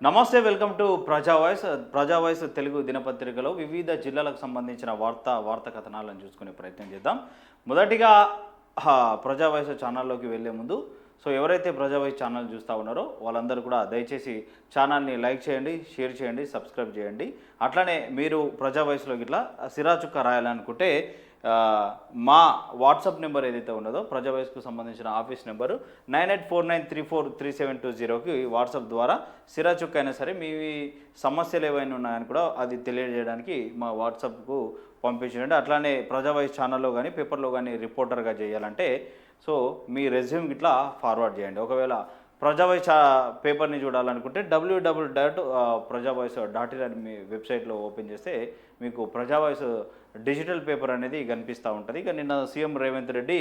నమస్తే, welcome to ప్రజా voice Telugu దినపత్రికలో వివిధ జిల్లాలకు సంబంధించిన వార్తా కథనాలను చూసుకునే ప్రయత్నం చేద్దాం. మొదటిగా ప్రజా వాయిస్ ఛానల్లోకి వెళ్ళే ముందు ఎవరైతే ప్రజా వాయిస్ ఛానల్ చూస్తూ ఉన్నారో వాళ్ళందరూ కూడా దయచేసి ఛానల్ని లైక్ చేయండి, షేర్ చేయండి, సబ్స్క్రైబ్ చేయండి. అట్లనే మీరు ప్రజా వాయిస్లోకి ఇట్లా సిరాచుక్క రాయాలనుకుంటే మా వాట్సాప్ నెంబర్ ఏదైతే ఉన్నదో ప్రజా వాయిస్కు సంబంధించిన ఆఫీస్ నెంబరు 9849343720కి వాట్సాప్ ద్వారా సిరాచుక్క అయినా సరే మీ సమస్యలు ఏవైనా ఉన్నాయని కూడా అది తెలియజేయడానికి మా వాట్సాప్కు పంపించండి. అట్లానే ప్రజా వాయిస్ ఛానల్లో కానీ పేపర్లో కానీ రిపోర్టర్గా చేయాలంటే మీ రెజ్యూమ్ ఇట్లా ఫార్వర్డ్ చేయండి. ఒకవేళ ప్రజా వాయిస్ పేపర్ని చూడాలనుకుంటే www.prajavoice.in అని మీ వెబ్సైట్లో ఓపెన్ చేస్తే మీకు ప్రజా వాయిస్ డిజిటల్ పేపర్ అనేది కనిపిస్తూ ఉంటుంది. ఇక నిన్న సీఎం రేవంత్ రెడ్డి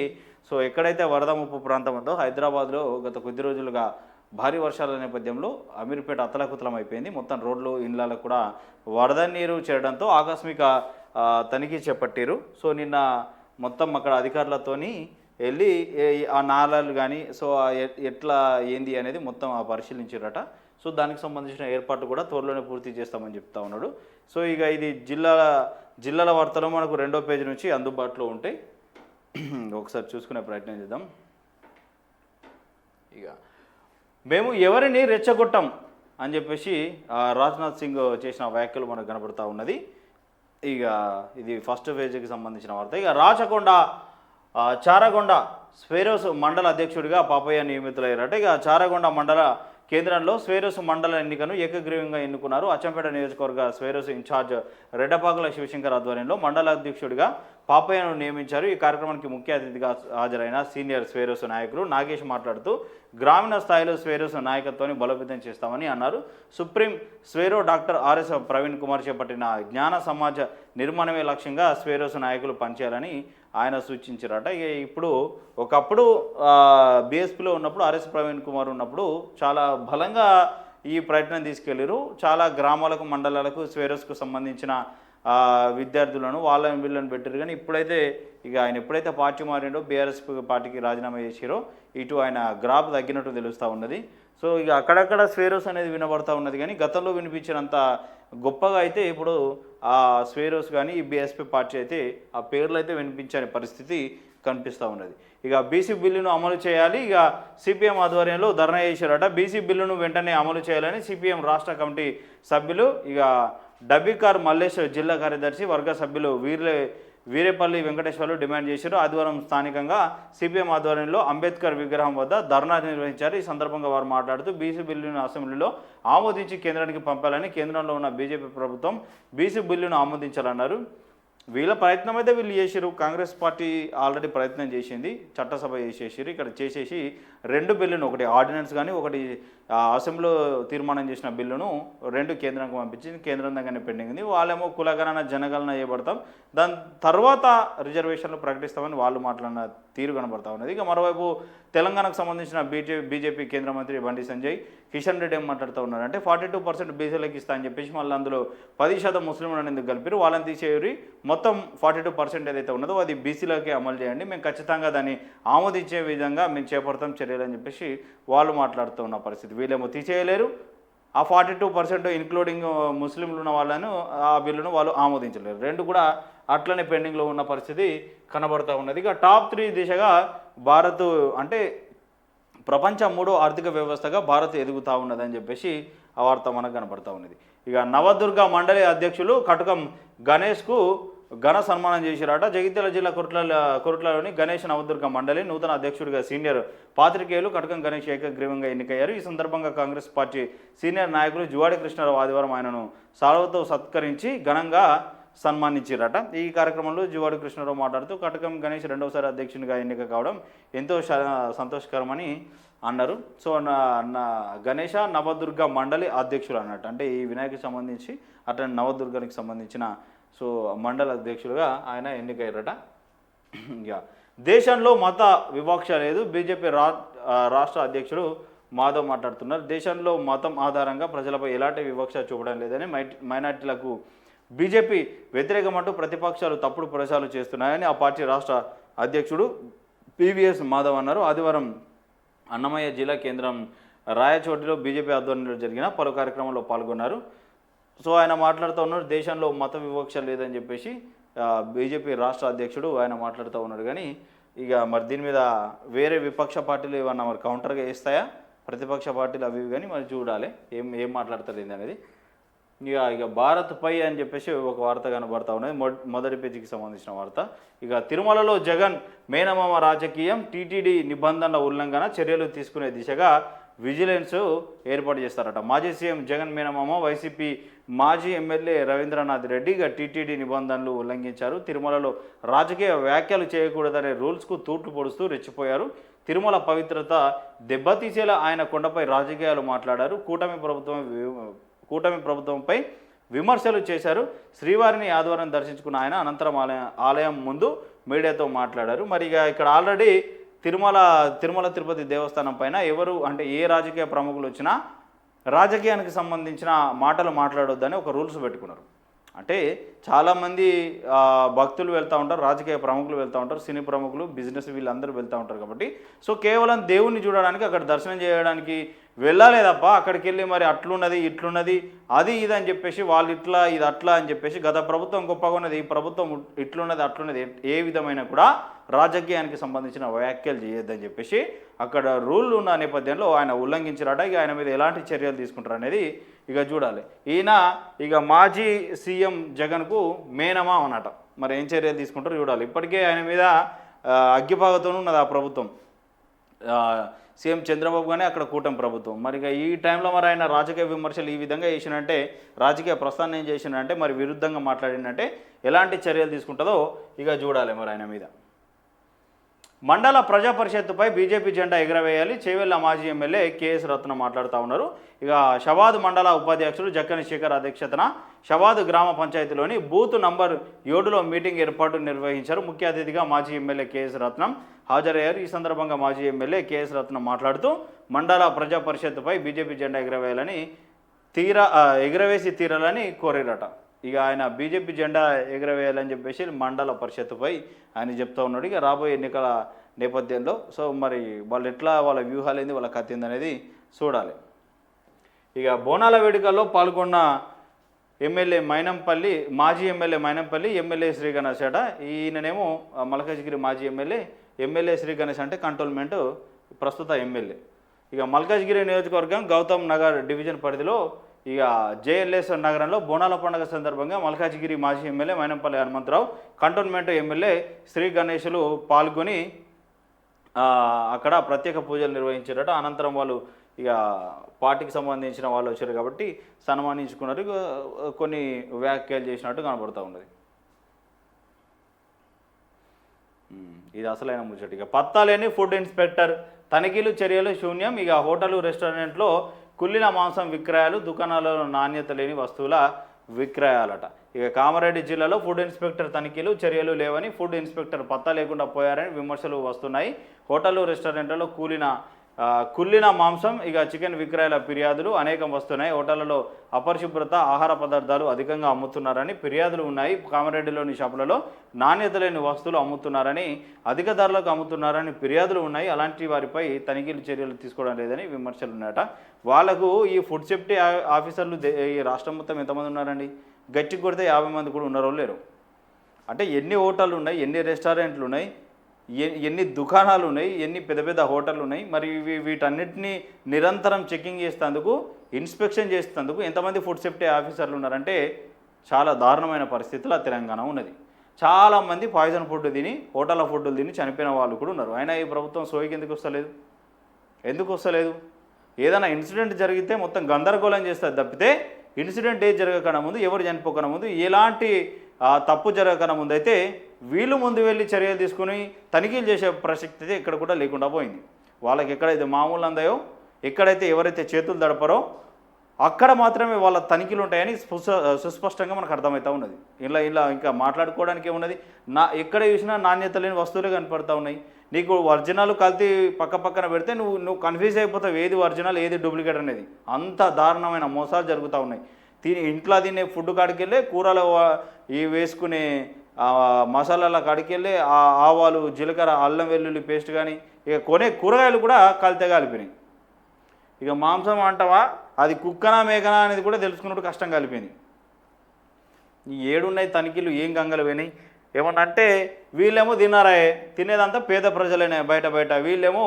ఎక్కడైతే వరద ముప్పు ప్రాంతం ఉందో హైదరాబాద్లో గత కొద్ది రోజులుగా భారీ వర్షాల నేపథ్యంలో అమీర్పేట అతలకుతలం అయిపోయింది. మొత్తం రోడ్లు ఇండ్లకు కూడా వరద నీరు చేరడంతో ఆకస్మిక తనిఖీ చేపట్టారు. నిన్న మొత్తం అక్కడ అధికారులతోని వెళ్ళి ఆ నాళాలు కానీ ఎట్లా ఏంది అనేది మొత్తం పరిశీలించారట. దానికి సంబంధించిన ఏర్పాట్లు కూడా త్వరలోనే పూర్తి చేస్తామని చెప్తా ఉన్నాడు. ఇక ఇది జిల్లాల వార్తలు మనకు 2వ పేజీ నుంచి అందుబాటులో ఉంటాయి. ఒకసారి చూసుకునే ప్రయత్నం చేద్దాం. ఇక మేము ఎవరిని రెచ్చగొట్టాం అని చెప్పేసి రాజ్నాథ్ సింగ్ చేసిన వ్యాఖ్యలు మనకు కనబడుతూ ఉన్నది. ఇక ఇది ఫస్ట్ పేజీకి సంబంధించిన వార్త. ఇక చారగొండ స్వేరోస్ మండల అధ్యక్షుడిగా పాపయ్య నియమితులయ్యారట. ఇక చారగొండ మండల కేంద్రంలో స్వేరోస్ మండల ఎన్నికను ఏకగ్రీవంగా ఎన్నుకున్నారు. అచ్చంపేట నియోజకవర్గ స్వేరోస్ ఇన్ఛార్జ్ రెడ్డపాకుల శివశంకర్ ఆధ్వర్యంలో మండల అధ్యక్షుడిగా పాపయ్యను నియమించారు. ఈ కార్యక్రమానికి ముఖ్య అతిథిగా హాజరైన సీనియర్ స్వేరోస్ నాయకులు నాగేష్ మాట్లాడుతూ గ్రామీణ స్థాయిలో స్వేరోస్ నాయకత్వాన్ని బలోపేతం చేస్తామని అన్నారు. Supreme Swaero doctor RS Praveen Kumar చేపట్టిన జ్ఞాన సమాజ నిర్మాణమే లక్ష్యంగా స్వేరోస్ నాయకులు పనిచేయాలని ఆయన సూచించారట. ఇప్పుడు ఒకప్పుడు బీఎస్పీలో ఉన్నప్పుడు ఆర్ఎస్ ప్రవీణ్ కుమార్ ఉన్నప్పుడు చాలా బలంగా ఈ ప్రయత్నం తీసుకెళ్ళారు. చాలా గ్రామాలకు మండలాలకు స్వేరోస్కు సంబంధించిన విద్యార్థులను వీళ్ళని పెట్టారు. కానీ ఇప్పుడైతే ఆయన ఎప్పుడైతే పార్టీ మారిండో బీఆర్ఎస్ పార్టీకి రాజీనామా చేసారో ఇటు ఆయన గ్రాఫ్ తగ్గినట్టు తెలుస్తూ ఉన్నది. ఇక అక్కడక్కడ స్వేరోస్ అనేది వినబడతా ఉన్నది. కానీ గతంలో వినిపించినంత గొప్పగా అయితే ఇప్పుడు ఆ స్వేరోస్ కానీ ఈ బీఎస్పీ పార్టీ అయితే ఆ పేర్లు అయితే వినిపించని పరిస్థితి కనిపిస్తూ ఉన్నది. ఇక బీసీ బిల్లును అమలు చేయాలి. ఇక సిపిఎం ఆధ్వర్యంలో ధర్నా చేశారట. బీసీ బిల్లును వెంటనే అమలు చేయాలని సిపిఎం రాష్ట్ర కమిటీ సభ్యులు ఇక డబ్బికార్ మల్లేష్ జిల్లా కార్యదర్శి వర్గ సభ్యులు వీరేపల్లి వెంకటేశ్వర్లు డిమాండ్ చేశారు. ఆదివారం స్థానికంగా సిపిఎం ఆధ్వర్యంలో అంబేద్కర్ విగ్రహం వద్ద ధర్నా నిర్వహించారు. ఈ సందర్భంగా వారు మాట్లాడుతూ బీసీ బిల్లును అసెంబ్లీలో ఆమోదించి కేంద్రానికి పంపాలని కేంద్రంలో ఉన్న బీజేపీ ప్రభుత్వం బీసీ బిల్లును ఆమోదించాలన్నారు. వీళ్ళ ప్రయత్నం అయితే వీళ్ళు చేసారు. కాంగ్రెస్ పార్టీ ఆల్రెడీ ప్రయత్నం చేసింది, చట్టసభ చేసేసారు. ఇక్కడ చేసేసి 2 బిల్లును, ఒకటి ఆర్డినెన్స్ కానీ ఒకటి అసెంబ్లీలో తీర్మానం చేసిన బిల్లును 2 కేంద్రానికి పంపించింది. కేంద్రం దగ్గరనే పెండింగ్ ఉంది. వాళ్ళేమో కులగణన జనగణన చేయబడతాం, దాని తర్వాత రిజర్వేషన్లు ప్రకటిస్తామని వాళ్ళు మాట్లాడిన తీరు కనబడతా ఉన్నది. ఇక మరోవైపు తెలంగాణకు సంబంధించిన బీజేపీ కేంద్ర మంత్రి బండి సంజయ్ కిషన్ రెడ్డి ఏం మాట్లాడుతూ ఉన్నారంటే 42% బీసీలకు ఇస్తా అని చెప్పేసి మళ్ళీ అందులో 10% ముస్లింలను ఎందుకు కలిపారు, వాళ్ళని తీసేయరి, మొత్తం 42% ఏదైతే ఉన్నదో అది బీసీలకే అమలు చేయండి, మేము ఖచ్చితంగా దాన్ని ఆమోదించే విధంగా మేము చేపడతాం చర్యలు అని చెప్పేసి వాళ్ళు మాట్లాడుతూ ఉన్న పరిస్థితి. వీళ్ళేమో తీసేయలేరు, ఆ 42% ఇంక్లూడింగ్ ముస్లింలు ఉన్న వాళ్ళను ఆ బిల్లును వాళ్ళు ఆమోదించలేరు. 2 కూడా అట్లనే పెండింగ్లో ఉన్న పరిస్థితి కనబడుతూ ఉన్నది. ఇక టాప్ 3 దిశగా భారత్ అంటే ప్రపంచ 3వ ఆర్థిక వ్యవస్థగా భారత్ ఎదుగుతూ ఉన్నదని చెప్పేసి ఆ వార్త మనకు కనబడుతూ ఉన్నది. ఇక నవదుర్గ మండలి అధ్యక్షులు కటకం గణేష్కు ఘన సన్మానం చేశారట. జగిత్యాల జిల్లా కొరుట్లలోని గణేష్ నవదుర్గ మండలి నూతన అధ్యక్షుడిగా సీనియర్ పాత్రికేయులు కటకం గణేష్ ఏకగ్రీవంగా ఎన్నికయ్యారు. ఈ సందర్భంగా కాంగ్రెస్ పార్టీ సీనియర్ నాయకులు జువాడి కృష్ణారావు ఆదివారం ఆయనను సాల్వతో సత్కరించి ఘనంగా సన్మానించారట. ఈ కార్యక్రమంలో జువాడి కృష్ణారావు మాట్లాడుతూ కటకం గణేష్ 2వసారి అధ్యక్షునిగా ఎన్నిక కావడం ఎంతో సంతోషకరమని అన్నారు. గణేష నవదుర్గ మండలి అధ్యక్షులు అన్నట్టు, అంటే ఈ వినాయకుడికి సంబంధించి అట్లా నవదుర్గానికి సంబంధించిన మండల అధ్యక్షులుగా ఆయన ఎన్నికయ్యారట. ఇక దేశంలో మత వివక్ష లేదు, బీజేపీ రాష్ట్ర అధ్యక్షుడు మాధవ్ మాట్లాడుతున్నారు. దేశంలో మతం ఆధారంగా ప్రజలపై ఎలాంటి వివక్ష చూపడం లేదని, మైనార్టీలకు బీజేపీ వ్యతిరేకమంటూ ప్రతిపక్షాలు తప్పుడు ప్రచారాలు చేస్తున్నాయని ఆ పార్టీ రాష్ట్ర అధ్యక్షుడు పివిఎస్ మాధవ్ అన్నారు. ఆదివారం అన్నమయ్య జిల్లా కేంద్రం రాయచోటిలో బీజేపీ ఆధ్వర్యంలో జరిగిన పలు కార్యక్రమాల్లో పాల్గొన్నారు. సో ఆయన మాట్లాడుతూ ఉన్నారు, దేశంలో మత వివక్ష లేదని చెప్పేసి బీజేపీ రాష్ట్ర అధ్యక్షుడు ఆయన మాట్లాడుతూ ఉన్నాడు. కానీ ఇక మరి దీని మీద వేరే విపక్ష పార్టీలు ఏమన్నా మరి కౌంటర్గా వేస్తాయా, ప్రతిపక్ష పార్టీలు అవి కానీ మరి చూడాలి ఏం మాట్లాడతారు ఏంది అనేది. ఇక భారత్ పై అని చెప్పేసి ఒక వార్త కనబడతా ఉన్నది, మొదటి పేజీకి సంబంధించిన వార్త. ఇక తిరుమలలో జగన్ మేనమామ రాజకీయం, టీటీడీ నిబంధనల ఉల్లంఘన చర్యలు తీసుకునే దిశగా విజిలెన్స్ ఏర్పాటు చేస్తారట. మాజీ సీఎం జగన్ మేనమామ వైసీపీ మాజీ ఎమ్మెల్యే రవీంద్రనాథ్ రెడ్డి ఇక టీటీడీ నిబంధనలు ఉల్లంఘించారు. తిరుమలలో రాజకీయ వ్యాఖ్యలు చేయకూడదనే రూల్స్కు తూట్లు పొడుస్తూ రెచ్చిపోయారు. తిరుమల పవిత్రత దెబ్బతీసేలా ఆయన కొండపై రాజకీయాలు మాట్లాడారు. కూటమి ప్రభుత్వంపై విమర్శలు చేశారు. శ్రీవారిని ఆదివారం దర్శించుకున్న ఆయన అనంతరం ఆలయం ముందు మీడియాతో మాట్లాడారు. మరి ఇక ఇక్కడ ఆల్రెడీ తిరుమల తిరుపతి దేవస్థానం పైన ఎవరు అంటే ఏ రాజకీయ ప్రముఖులు వచ్చినా రాజకీయానికి సంబంధించిన మాటలు మాట్లాడొద్దని ఒక రూల్స్ పెట్టుకున్నారు. అంటే చాలామంది భక్తులు వెళ్తూ ఉంటారు, రాజకీయ ప్రముఖులు వెళ్తూ ఉంటారు, సినీ ప్రముఖులు, బిజినెస్ వీళ్ళందరూ వెళ్తూ ఉంటారు. కాబట్టి సో కేవలం దేవుణ్ణి చూడడానికి అక్కడ దర్శనం చేయడానికి వెళ్ళాలి తప్ప అక్కడికి వెళ్ళి మరి అట్లున్నది ఇట్లున్నది అది ఇది అని చెప్పేసి వాళ్ళు ఇట్లా ఇది అట్లా అని చెప్పేసి గత ప్రభుత్వం గొప్పగా ఉన్నది, ఈ ప్రభుత్వం ఇట్లున్నది అట్లున్నది ఏ విధమైన కూడా రాజకీయానికి సంబంధించిన వ్యాఖ్యలు చేయొద్దని చెప్పేసి అక్కడ రూల్ ఉన్న నేపథ్యంలో ఆయన ఉల్లంఘించారట. ఇక ఆయన మీద ఎలాంటి చర్యలు తీసుకుంటారు అనేది ఇక చూడాలి. ఈయన ఇక మాజీ సీఎం జగన్కు మేనమా అన్నట, మరి ఏం చర్యలు తీసుకుంటారో చూడాలి. ఇప్పటికే ఆయన మీద అగ్గిపాగతో ఉన్నది ఆ ప్రభుత్వం, సీఎం చంద్రబాబు కానీ అక్కడ కూటమి ప్రభుత్వం. మరి ఇక ఈ టైంలో మరి ఆయన రాజకీయ విమర్శలు ఈ విధంగా చేసినంటే, రాజకీయ ప్రస్థానం ఏం చేసినంటే, మరి విరుద్ధంగా మాట్లాడినంటే ఎలాంటి చర్యలు తీసుకుంటుందో ఇక చూడాలి మరి ఆయన మీద. మండల ప్రజా పరిషత్తుపై బీజేపీ జెండా ఎగరవేయాలి, చేవెళ్ల మాజీ ఎమ్మెల్యే కేఎస్ రత్న మాట్లాడుతూ ఉన్నారు. ఇక షవాద్ మండల ఉపాధ్యక్షుడు జక్కని శేఖర్ అధ్యక్షతన షవాద్ గ్రామ పంచాయతీలోని బూత్ నంబర్ 7లో మీటింగ్ ఏర్పాటు నిర్వహించారు. ముఖ్య అతిథిగా మాజీ ఎమ్మెల్యే కేఎస్ రత్నం హాజరయ్యారు. ఈ సందర్భంగా మాజీ ఎమ్మెల్యే కేఎస్ రత్నం మాట్లాడుతూ మండల ప్రజా పరిషత్తుపై బీజేపీ జెండా ఎగరవేసి తీరాలని కోరారట. ఇక ఆయన బీజేపీ జెండా ఎగరవేయాలని చెప్పేసి మండల పరిషత్తుపై ఆయన చెప్తా ఉన్నాడు. ఇక రాబోయే ఎన్నికల నేపథ్యంలో సో మరి వాళ్ళు ఎట్లా వాళ్ళ వ్యూహాలు ఏంది వాళ్ళ కథ ఏందనేది చూడాలి. ఇక బోనాల వేడుకల్లో పాల్గొన్న మాజీ ఎమ్మెల్యే మైనంపల్లి ఎమ్మెల్యే శ్రీ గణేష్ అట. ఈయననేమో మల్కాజ్గిరి మాజీ ఎమ్మెల్యే శ్రీ గణేష్ అంటే కంటోన్మెంట్ ప్రస్తుత ఎమ్మెల్యే. ఇక మల్కాజ్గిరి నియోజకవర్గం గౌతమ్ నగర్ డివిజన్ పరిధిలో ఇక జేఎల్ఎస్ నగరంలో బోనాల పండుగ సందర్భంగా మల్కాజ్గిరి మాజీ MLA Mynampally Hanumantha Rao, cantonment MLA Sri గణేష్లు పాల్గొని అక్కడ ప్రత్యేక పూజలు నిర్వహించారట. అనంతరం వాళ్ళు ఇక పార్టీకి సంబంధించిన వాళ్ళు వచ్చారు కాబట్టి సన్మానించుకున్నారు. కొన్ని వ్యాఖ్యలు చేసినట్టు కనబడుతూ ఉన్నది. ఇది అసలైన ముచ్చట. ఇక పత్తాలేని ఫుడ్ ఇన్స్పెక్టర్ తనిఖీలు చర్యలు శూన్యం. ఇక హోటల్ రెస్టారెంట్లో కుళ్ళిన మాంసం విక్రయాలు, దుకాణాలలో నాణ్యత లేని వస్తువుల విక్రయాలట. ఇక కామారెడ్డి జిల్లాలో ఫుడ్ ఇన్స్పెక్టర్ తనిఖీలు చర్యలు లేవని, ఫుడ్ ఇన్స్పెక్టర్ పత్తా లేకుండా పోయారని విమర్శలు వస్తున్నాయి. హోటల్ రెస్టారెంట్లలో కుళ్ళిన మాంసం ఇక చికెన్ విక్రయాల ఫిర్యాదులు అనేకం వస్తున్నాయి. హోటళ్లలో అపరిశుభ్రత, ఆహార పదార్థాలు అధికంగా అమ్ముతున్నారని ఫిర్యాదులు ఉన్నాయి. కామారెడ్డిలోని షాపులలో నాణ్యత లేని వస్తువులు అమ్ముతున్నారని, అధిక ధరలకు అమ్ముతున్నారని ఫిర్యాదులు ఉన్నాయి. అలాంటి వారిపై తనిఖీలు చర్యలు తీసుకోవడం లేదని విమర్శలు ఉన్నాయట. వాళ్ళకు ఈ ఫుడ్ సేఫ్టీ ఆఫీసర్లు ఈ రాష్ట్రం మొత్తం ఎంతమంది ఉన్నారండి? గట్టి కొడితే 50 మంది కూడా ఉన్నారో లేరు. అంటే ఎన్ని హోటళ్ళు ఉన్నాయి, ఎన్ని రెస్టారెంట్లు ఉన్నాయి, ఎన్ని దుకాణాలు ఉన్నాయి, ఎన్ని పెద్ద పెద్ద హోటళ్ళు ఉన్నాయి. మరి వీటన్నిటిని నిరంతరం చెకింగ్ చేసేందుకు, ఇన్స్పెక్షన్ చేసేందుకు ఎంతమంది ఫుడ్ సేఫ్టీ ఆఫీసర్లు ఉన్నారంటే చాలా దారుణమైన పరిస్థితుల్లో తెలంగాణ ఉన్నది. చాలామంది పాయిజన్ ఫుడ్ తిని, హోటళ్ళ ఫుడ్లు తిని చనిపోయిన వాళ్ళు కూడా ఉన్నారు. అయినా ఈ ప్రభుత్వం సోయికి ఎందుకు వస్తలేదు? ఏదైనా ఇన్సిడెంట్ జరిగితే మొత్తం గందరగోళం చేస్తుంది తప్పితే ఇన్సిడెంట్ ఏది జరగకన్నా ముందు, ఎవరు చనిపోకన్నా ముందు, ఎలాంటి తప్పు జరగకన్నా ముందు అయితే వీళ్ళు ముందు వెళ్ళి చర్యలు తీసుకుని తనిఖీలు చేసే ప్రసక్తి అయితే ఇక్కడ కూడా లేకుండా పోయింది. వాళ్ళకి ఎక్కడైతే మామూలు అందాయో, ఎక్కడైతే ఎవరైతే చేతులు దడపరో అక్కడ మాత్రమే వాళ్ళ తనిఖీలు ఉంటాయని సుస్పష్టంగా మనకు అర్థమవుతూ ఉన్నది. ఇలా ఇంకా మాట్లాడుకోవడానికి ఏమున్నది? ఎక్కడ చూసినా నాణ్యత లేని వస్తువులే కనపడుతూ ఉన్నాయి. నీకు ఒరిజినల్ కల్తీ పక్కన పెడితే నువ్వు కన్ఫ్యూజ్ అయిపోతావు ఏది ఒరిజినల్ ఏది డూప్లికేట్ అనేది. అంత దారుణమైన మోసాలు జరుగుతూ ఉన్నాయి. ఇంట్లో తినే ఫుడ్ కాడికి వెళ్ళి, కూరలు వేసుకునే మసాలాల కాడికి వెళ్ళి ఆవాలు, జీలకర్ర, అల్లం వెల్లుల్లి పేస్ట్ కానీ ఇక కొనే కూరగాయలు కూడా కల్తీగా కలిపినాయి. ఇక మాంసం అంటావా అది కుక్కనా మేకనా అనేది కూడా తెలుసుకున్నట్టు కష్టం కలిపింది. ఈ ఏడున్నాయి తనిఖీలు ఏం గంగలు పోయినాయి. ఏమన్నా అంటే వీళ్ళేమో తిన్నారాయే, తినేదంతా పేద ప్రజలేనే బయట వీళ్ళేమో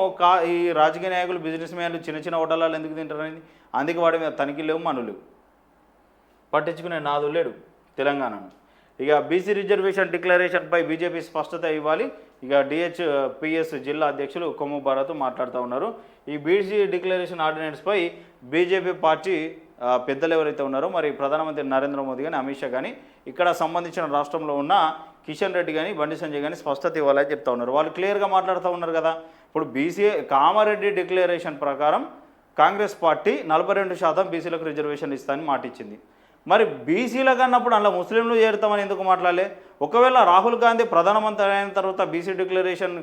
ఈ రాజకీయ నాయకులు బిజినెస్ మ్యాన్లు చిన్న హోటళ్ళు ఎందుకు తింటారని అందుకే వాడి మీద తనిఖీలు లేవు, మనులు పట్టించుకునే నాదు లేడు తెలంగాణను. ఇక బీసీ రిజర్వేషన్ డిక్లరేషన్పై బీజేపీ స్పష్టత ఇవ్వాలి. ఇక డిహెచ్పిఎస్ జిల్లా అధ్యక్షులు కొమ్ము భారత్ మాట్లాడుతూ ఉన్నారు. ఈ బీసీ డిక్లరేషన్ ఆర్డినెన్స్పై బీజేపీ పార్టీ పెద్దలు ఎవరైతే ఉన్నారో మరి ప్రధానమంత్రి నరేంద్ర మోదీ కానీ అమిత్ షా కానీ ఇక్కడ సంబంధించిన రాష్ట్రంలో ఉన్న కిషన్ రెడ్డి కానీ బండి సంజయ్ కానీ స్పష్టత ఇవ్వాలని చెప్తా ఉన్నారు. వాళ్ళు క్లియర్గా మాట్లాడుతూ ఉన్నారు కదా. ఇప్పుడు కామారెడ్డి డిక్లరేషన్ ప్రకారం కాంగ్రెస్ పార్టీ 42% బీసీలకు రిజర్వేషన్ ఇస్తానని మాట ఇచ్చింది. మరి బీసీలకు అన్నప్పుడు అందులో ముస్లింలు చేరుతామని ఎందుకు మాట్లాడలే? ఒకవేళ రాహుల్ గాంధీ ప్రధానమంత్రి అయిన తర్వాత బీసీ డిక్లరేషన్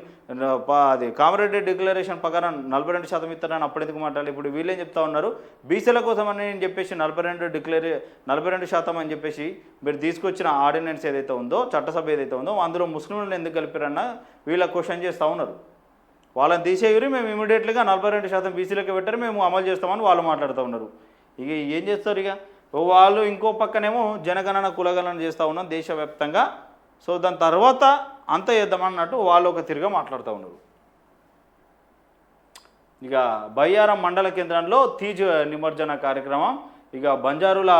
అది కామారెడ్డి డిక్లరేషన్ ప్రకారం 42% ఇస్తారని అప్పుడు ఎందుకు మాట్లాడాలి? ఇప్పుడు వీళ్ళేం చెప్తా ఉన్నారు, బీసీల కోసం అని చెప్పేసి 42% అని చెప్పేసి మీరు తీసుకొచ్చిన ఆర్డినెన్స్ ఏదైతే ఉందో, చట్టసభ ఏదైతే ఉందో అందులో ముస్లింలను ఎందుకు కలిపారన్న వీళ్ళ క్వశ్చన్ చేస్తూ ఉన్నారు. వాళ్ళని తీసేయరు, మేము ఇమీడియట్లీగా 42% బీసీలకు పెట్టారు, మేము అమలు చేస్తామని వాళ్ళు మాట్లాడుతూ ఉన్నారు. ఇక ఏం చేస్తారు? ఇక వాళ్ళు ఇంకో పక్కనేమో జనగణన కులగణన చేస్తూ ఉన్నాం దేశవ్యాప్తంగా, సో దాని తర్వాత అంత చేద్దామన్నట్టు వాళ్ళు ఒక తిరిగా మాట్లాడుతూ ఉన్నారు. ఇక బయ్యారం మండల కేంద్రంలో తీజ్ నిమజ్జన కార్యక్రమం. ఇక బంజారుల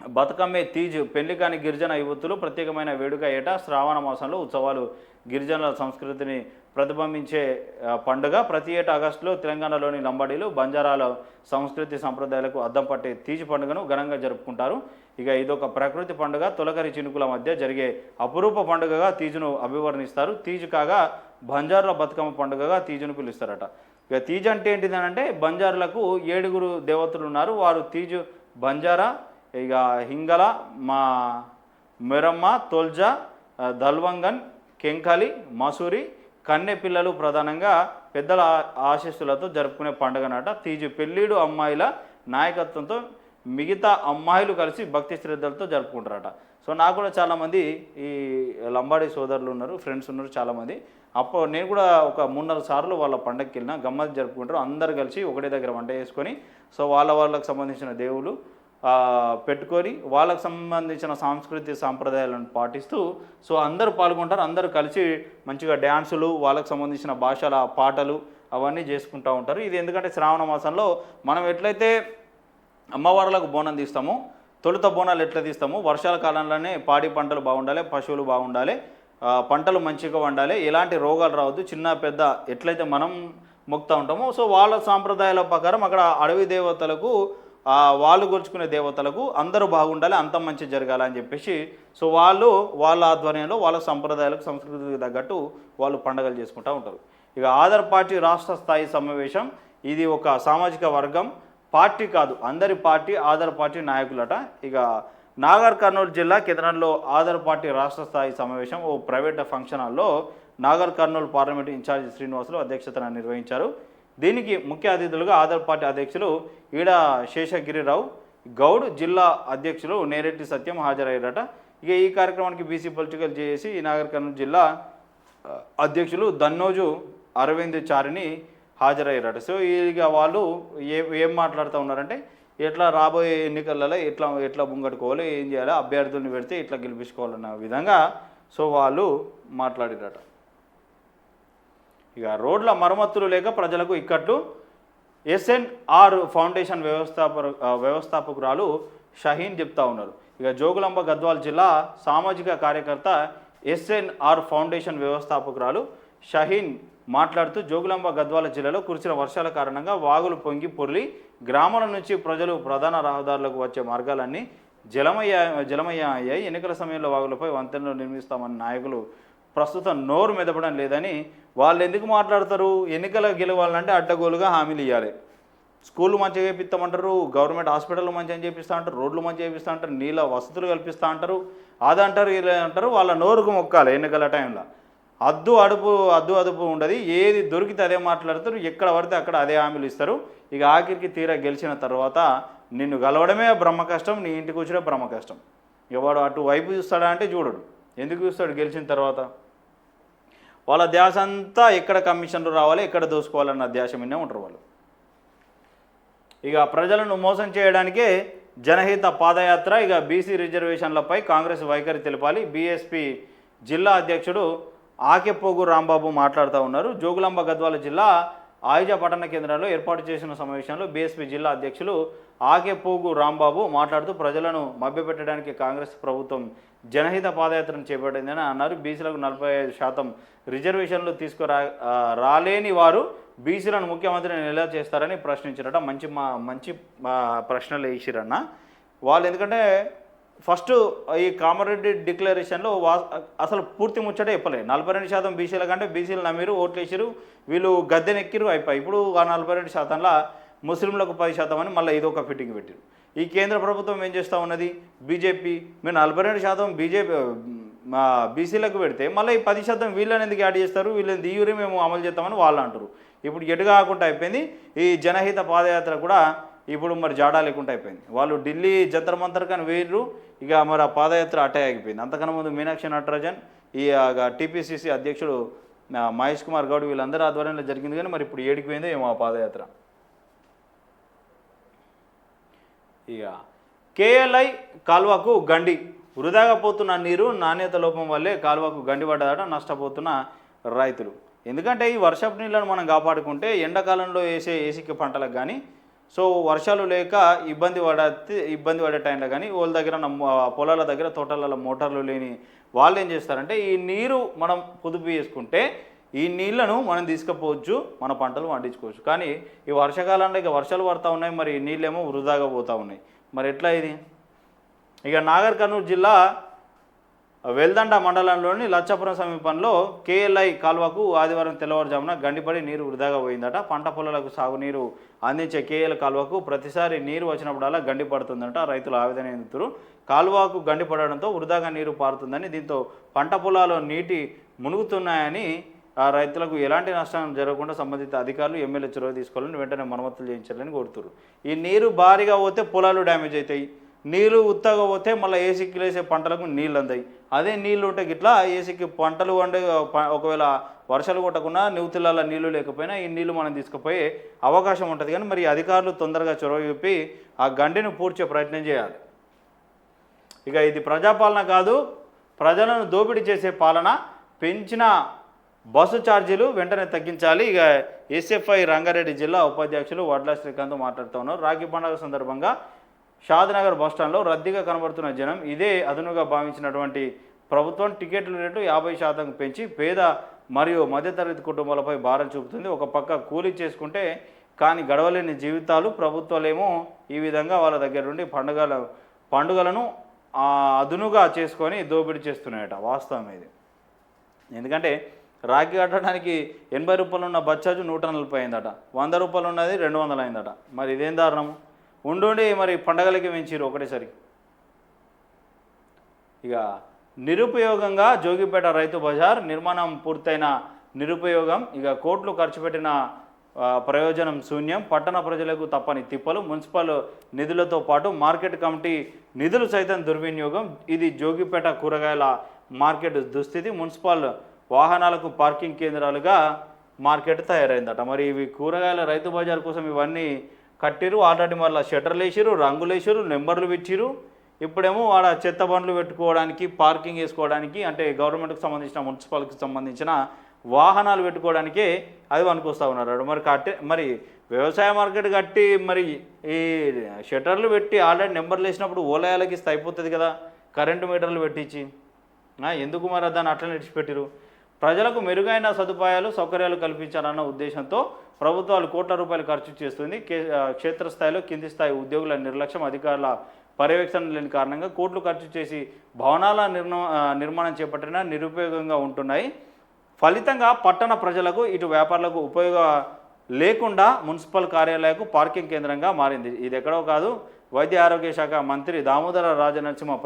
బతుకమ్మే తీజ్ పెళ్లికాని గిరిజన యువతులు ప్రత్యేకమైన వేడుక. ఏటా శ్రావణ మాసంలో ఉత్సవాలు గిరిజనుల సంస్కృతిని ప్రతిబింబించే పండుగ. ప్రతి ఏటా ఆగస్టులో తెలంగాణలోని లంబాడీలు బంజారాల సంస్కృతి సంప్రదాయాలకు అద్దం పట్టే తీజ్ పండుగను ఘనంగా జరుపుకుంటారు. ఇక ఇదొక ప్రకృతి పండుగ, తొలకరి చినుకుల మధ్య జరిగే అపురూప పండుగగా తీజ్ను అభివర్ణిస్తారు. తీజ్ కాగా బంజారుల బతుకమ్మ పండుగగా తీజ్ను పిలుస్తారట. ఇక తీజ్ అంటే ఏంటిదనంటే బంజారులకు 7 దేవతలు ఉన్నారు. వారు తీజ్ బంజారా, ఇక హింగల, మా మెరమ్మ, తొల్జా, దల్వంగన్, కెంకాలి, మసూరి, కన్నె పిల్లలు ప్రధానంగా పెద్దల ఆశీస్సులతో జరుపుకునే పండుగనట. తీజ్ పెళ్ళిడు అమ్మాయిల నాయకత్వంతో మిగతా అమ్మాయిలు కలిసి భక్తి శ్రద్ధలతో జరుపుకుంటారట. సో నాకు కూడా చాలామంది ఈ లంబాడీ సోదరులు ఉన్నారు, ఫ్రెండ్స్ ఉన్నారు చాలామంది. అప్పుడు నేను కూడా ఒక 3-4 సార్లు వాళ్ళ పండగకి వెళ్ళినా, గమ్మత్ జరుపుకుంటారు. అందరు కలిసి ఒకటే దగ్గర వంట చేసుకొని సో వాళ్ళకు సంబంధించిన దేవుళ్ళు పెట్టుకొని వాళ్ళకు సంబంధించిన సాంస్కృతిక సాంప్రదాయాలను పాటిస్తూ సో అందరూ పాల్గొంటారు. అందరూ కలిసి మంచిగా డ్యాన్సులు, వాళ్ళకు సంబంధించిన భాషల పాటలు అవన్నీ చేసుకుంటూ ఉంటారు. ఇది ఎందుకంటే శ్రావణ మాసంలో మనం ఎట్లయితే అమ్మవార్లకు బోనం తీస్తామో, తొలుత బోనాలు ఎట్లా తీస్తామో, వర్షాల కాలంలోనే పాడి పంటలు బాగుండాలి, పశువులు బాగుండాలి, పంటలు మంచిగా వండాలి, ఎలాంటి రోగాలు రావద్దు, చిన్న పెద్ద ఎట్లయితే మనం మొక్కుతూ ఉంటామో సో వాళ్ళ సాంప్రదాయాల ప్రకారం అక్కడ అడవి దేవతలకు వాళ్ళు గొలుచుకునే దేవతలకు అందరూ బాగుండాలి, అంత మంచి జరగాలని చెప్పేసి సో వాళ్ళ ఆధ్వర్యంలో వాళ్ళ సంప్రదాయాలకు సంస్కృతికి తగ్గట్టు వాళ్ళు పండుగలు చేసుకుంటూ ఉంటారు. ఇక ఆధార్ పార్టీ రాష్ట్ర స్థాయి సమావేశం. ఇది ఒక సామాజిక వర్గం పార్టీ కాదు, అందరి పార్టీ ఆధార్ పార్టీ నాయకులట. ఇక నాగర్ కర్నూలు జిల్లా కేంద్రంలో ఆధార్ పార్టీ రాష్ట్ర స్థాయి సమావేశం ఓ ప్రైవేట్ ఫంక్షన్ హాల్లో నాగర్ కర్నూలు పార్లమెంటు ఇన్ఛార్జి శ్రీనివాసులు అధ్యక్షతన నిర్వహించారు. దీనికి ముఖ్య అతిథులుగా ఆధార్ పార్టీ అధ్యక్షులు ఈడ శేషగిరిరావు గౌడ్, జిల్లా అధ్యక్షులు నేరెడ్డి సత్యం హాజరయ్యారట. ఇక ఈ కార్యక్రమానికి BC political JAC Nagar Kurnool జిల్లా అధ్యక్షులు దన్నోజు అరవింద్ చారిని హాజరయ్యారట. సో ఇక వాళ్ళు ఏం మాట్లాడుతూ ఉన్నారంటే ఎట్లా రాబోయే ఎన్నికలలో ఎట్లా ముంగట్టుకోవాలి, ఏం చేయాలి, అభ్యర్థుల్ని పెడితే ఇట్లా గెలిపించుకోవాలన్న విధంగా సో వాళ్ళు మాట్లాడారట. ఇక రోడ్ల మరమ్మతులు లేక ప్రజలకు ఇక్కట్లు. ఎస్ఎన్ఆర్ ఫౌండేషన్ వ్యవస్థాపకురాలు షహీన్ చెప్తా ఉన్నారు. ఇక జోగులాంబ గద్వాల్ జిల్లా సామాజిక కార్యకర్త ఎస్ఎన్ఆర్ ఫౌండేషన్ వ్యవస్థాపకురాలు షహీన్ మాట్లాడుతూ జోగులాంబ గద్వాల జిల్లాలో కురిసిన వర్షాల కారణంగా వాగులు పొంగి పొర్లి గ్రామాల నుంచి ప్రజలు ప్రధాన రహదారులకు వచ్చే మార్గాలన్నీ జలమయ్యాయి. ఎన్నికల సమయంలో వాగులపై వంతెనలు నిర్మిస్తామన్న నాయకులు ప్రస్తుతం నోరు మెదపడం లేదని వాళ్ళు ఎందుకు మాట్లాడతారు? ఎన్నికలు గెలవాలంటే అడ్డగోలుగా హామీలు ఇవ్వాలి. స్కూళ్ళు మంచిగా చేపిస్తామంటారు, గవర్నమెంట్ హాస్పిటల్ మంచిగా చేపిస్తూ అంటారు, రోడ్లు మంచిగా చేపిస్తూ అంటారు, నీళ్ళ వసతులు కల్పిస్తూ అంటారు, అదంటారు ఇలా అంటారు. వాళ్ళ నోరుకు మొక్కాలి. ఎన్నికల టైంలో అద్దు అదుపు ఉండదు, ఏది దొరికితే అదే మాట్లాడతారు, ఎక్కడ పడితే అక్కడ అదే హామీలు ఇస్తారు. ఇక ఆఖరికి తీరా గెలిచిన తర్వాత నిన్ను గెలవడమే బ్రహ్మ కష్టం, నీ ఇంటికి వచ్చే బ్రహ్మ కష్టం. ఇక వాడు అటు వైపు చూస్తాడా అంటే చూడడు. ఎందుకు చూస్తాడు? గెలిచిన తర్వాత వాళ్ళ ధ్యాస అంతా ఎక్కడ కమిషన్లు రావాలి, ఎక్కడ దోసుకోవాలన్న ధ్యాస మీదే ఉంటారు వాళ్ళు. ఇక ప్రజలను మోసం చేయడానికే జనహిత పాదయాత్ర. ఇక బీసీ రిజర్వేషన్లపై కాంగ్రెస్ వైఖరి తెలపాలి. బీఎస్పీ జిల్లా అధ్యక్షుడు ఆకెపోగు రాంబాబు మాట్లాడుతూ ఉన్నారు. జోగులాంబ గద్వాల జిల్లా ఆయిజా పట్టణ కేంద్రంలో ఏర్పాటు చేసిన సమావేశంలో బీఎస్పీ జిల్లా అధ్యక్షులు ఆకెపోగు రాంబాబు మాట్లాడుతూ ప్రజలను మభ్యపెట్టడానికి కాంగ్రెస్ ప్రభుత్వం జనహిత పాదయాత్రను చేపట్టిందని అన్నారు. బీసీలకు 45% రిజర్వేషన్లు రాలేని వారు బీసీలను ముఖ్యమంత్రిని ఎలా చేస్తారని ప్రశ్నించారట. మంచి ప్రశ్నలు వేసిరన్న వాళ్ళు. ఎందుకంటే ఫస్ట్ ఈ కామారెడ్డి డిక్లరేషన్లో అసలు పూర్తి ముచ్చటే చెప్పలేదు. 42% బీసీల కంటే బీసీలు నమ్మిరు, ఓట్లు వేసిరు, వీళ్ళు గద్దెనెక్కిరు, అయిపోయి. ఇప్పుడు ఆ 42%లా ముస్లింలకు 10% అని మళ్ళీ ఇదొక ఫిట్టింగ్ పెట్టారు. ఈ కేంద్ర ప్రభుత్వం ఏం చేస్తూ ఉన్నది, బీజేపీ, మీరు 42% బీసీలకు పెడితే మళ్ళీ ఈ 10% వీళ్ళని ఎందుకు యాడ్ చేస్తారు, వీళ్ళని దియూరి మేము అమలు చేస్తామని వాళ్ళు అంటారు. ఇప్పుడు ఎటు కాకుండా అయిపోయింది. ఈ జనహిత పాదయాత్ర కూడా ఇప్పుడు మరి జాడా లేకుండా అయిపోయింది. వాళ్ళు ఢిల్లీ జంతర్ మంతర్ కానీ వేయరు, ఇక మరి ఆ పాదయాత్ర అటే ఆగిపోయింది. అంతకన్నా ముందు మీనాక్షి నటరాజన్, ఈ టీపీసీసీ అధ్యక్షుడు మహేష్ కుమార్ గౌడ్ వీళ్ళందరూ ఆధ్వర్యంలో జరిగింది. కానీ మరి ఇప్పుడు ఏడికి పోయిందో ఏమో ఆ పాదయాత్ర. ఇక కేఎల్ఐ కాల్వకు గండి, వృధాగా పోతున్న నీరు నాణ్యత లోపం వల్లే కాల్వకు గండి పడ్డదట, నష్టపోతున్న రైతులు. ఎందుకంటే ఈ వర్షపు నీళ్ళను మనం కాపాడుకుంటే ఎండాకాలంలో వేసే ఏసిక పంటలకు కానీ, సో వర్షాలు లేక ఇబ్బంది పడే టైంలో కానీ వాళ్ళ దగ్గర పొలాల దగ్గర తోటలలో మోటార్లు లేని వాళ్ళు ఏం చేస్తారంటే ఈ నీరు మనం పొదుపు చేసుకుంటే ఈ నీళ్లను మనం తీసుకుపోవచ్చు, మన పంటలు పండించుకోవచ్చు. కానీ ఈ వర్షాకాలంలో ఇక వర్షాలు పడుతూ ఉన్నాయి, మరి ఈ నీళ్ళేమో వృధాగా పోతూ ఉన్నాయి. మరి ఎట్లా ఇది? ఇక నాగర్ కర్నూలు జిల్లా వెల్దండ మండలంలోని లచ్చాపురం సమీపంలో కేఎల్ఐ కాల్వకు ఆదివారం తెల్లవారుజామున గండిపడి నీరు వృధాగా పోయిందట. పంట పొలాలకు సాగునీరు అందించే కేఎల్ కాల్వకు ప్రతిసారి నీరు వచ్చినప్పుడల్లా గండి పడుతుందట. రైతులు ఆవేదన చెందుతారు. కాల్వకు గండి పడడంతో వృధాగా నీరు పారుతుందని, దీంతో పంట పొలాల్లో నీటి మునుగుతున్నాయని, రైతులకు ఎలాంటి నష్టం జరగకుండా సంబంధిత అధికారులు ఎమ్మెల్యే చొరవ తీసుకోవాలని, వెంటనే మరమ్మతులు చేయించాలని కోరుతారు. ఈ నీరు భారీగా పోతే పొలాలు డ్యామేజ్ అవుతాయి, నీళ్ళు ఉత్తగా పోతే మళ్ళీ ఏసీకి వేసే పంటలకు నీళ్ళు అందాయి. అదే నీళ్ళు ఉంటే గిట్లా ఏసీకి పంటలు వండే, ఒకవేళ వర్షాలు కొట్టకుండా నివుతులలో నీళ్లు లేకపోయినా ఈ నీళ్లు మనం తీసుకుపోయే అవకాశం ఉంటుంది. కానీ మరి అధికారులు తొందరగా చొరవ చూపి ఆ గండిని పూడ్చే ప్రయత్నం చేయాలి. ఇక ఇది ప్రజాపాలన కాదు, ప్రజలను దోపిడీ చేసే పాలన. పెంచిన బస్సు ఛార్జీలు వెంటనే తగ్గించాలి. ఇక ఎస్ఎఫ్ఐ రంగారెడ్డి జిల్లా ఉపాధ్యక్షులు వడ్ల శ్రీకాంత్ మాట్లాడుతూ ఉన్నారు. రాఖీ పండుగ సందర్భంగా షాద్నగర్ బస్టాండ్లో రద్దీగా కనబడుతున్న జనం ఇదే అదునుగా భావించినటువంటి ప్రభుత్వం టికెట్ల రేటు 50% పెంచి పేద మరియు మధ్యతరగతి కుటుంబాలపై భారం చూపుతుంది. ఒక పక్క కూలీ చేసుకుంటే కానీ గడవలేని జీవితాలు, ప్రభుత్వాలేమో ఈ విధంగా వాళ్ళ దగ్గర నుండి పండుగలను అదునుగా చేసుకొని దోపిడీ చేస్తున్నాయట. వాస్తవం ఇది. ఎందుకంటే రాఖీ కట్టడానికి 80 రూపాయలు ఉన్న బచ్చాజు 140 అయిందట, 100 రూపాయలు ఉన్నది 200 అయిందట. మరి ఇదేం దారుణం? ఉండి మరి పండగలకి పెంచిరు ఒకటేసరి. ఇక నిరుపయోగంగా జోగిపేట రైతు బజార్ నిర్మాణం పూర్తయిన నిరుపయోగం. ఇక కోట్లు ఖర్చు పెట్టిన ప్రయోజనం శూన్యం. పట్టణ ప్రజలకు తప్పని తిప్పలు. మున్సిపల్ నిధులతో పాటు మార్కెట్ కమిటీ నిధులు సైతం దుర్వినియోగం. ఇది జోగిపేట కూరగాయల మార్కెట్ దుస్థితి. మున్సిపల్ వాహనాలకు పార్కింగ్ కేంద్రాలుగా మార్కెట్ తయారైందట. మరి ఇవి కూరగాయల రైతు బజార్ కోసం ఇవన్నీ కట్టిరు. ఆల్రెడీ మళ్ళీ షట్టర్లు వేసిరు, రంగులు వేసిరు, నెంబర్లు పెట్టిరు. ఇప్పుడేమో ఆడ చెత్త బండ్లు పెట్టుకోవడానికి, పార్కింగ్ వేసుకోవడానికి, అంటే గవర్నమెంట్కి సంబంధించిన మున్సిపాలిటీకి సంబంధించిన వాహనాలు పెట్టుకోవడానికే అది పనికొస్తూ ఉన్నారు. మరి వ్యవసాయ మార్కెట్ కట్టి మరి ఈ షట్టర్లు పెట్టి ఆల్రెడీ నెంబర్లు వేసినప్పుడు ఓలయాలకి ఇస్తే అయిపోతుంది కదా, కరెంటు మీటర్లు పెట్టించి. ఎందుకు మరి దాన్ని అట్లా నడిచిపెట్టిరు? ప్రజలకు మెరుగైన సదుపాయాలు, సౌకర్యాలు కల్పించాలన్న ఉద్దేశంతో ప్రభుత్వాలు కోట్ల రూపాయలు ఖర్చు చేస్తుంది. క్షేత్రస్థాయిలో కింది స్థాయి ఉద్యోగుల నిర్లక్ష్యం, అధికారుల పర్యవేక్షణ లేని కారణంగా కోట్లు ఖర్చు చేసి భవనాల నిర్మాణం చేపట్టిన నిరుపయోగంగా ఉంటున్నాయి. ఫలితంగా పట్టణ ప్రజలకు, ఇటు వ్యాపారులకు ఉపయోగం లేకుండా మున్సిపల్ కార్యాలయాలకు పార్కింగ్ కేంద్రంగా మారింది. ఇది ఎక్కడో కాదు, వైద్య ఆరోగ్య శాఖ మంత్రి దామోదర రాజనరసింహ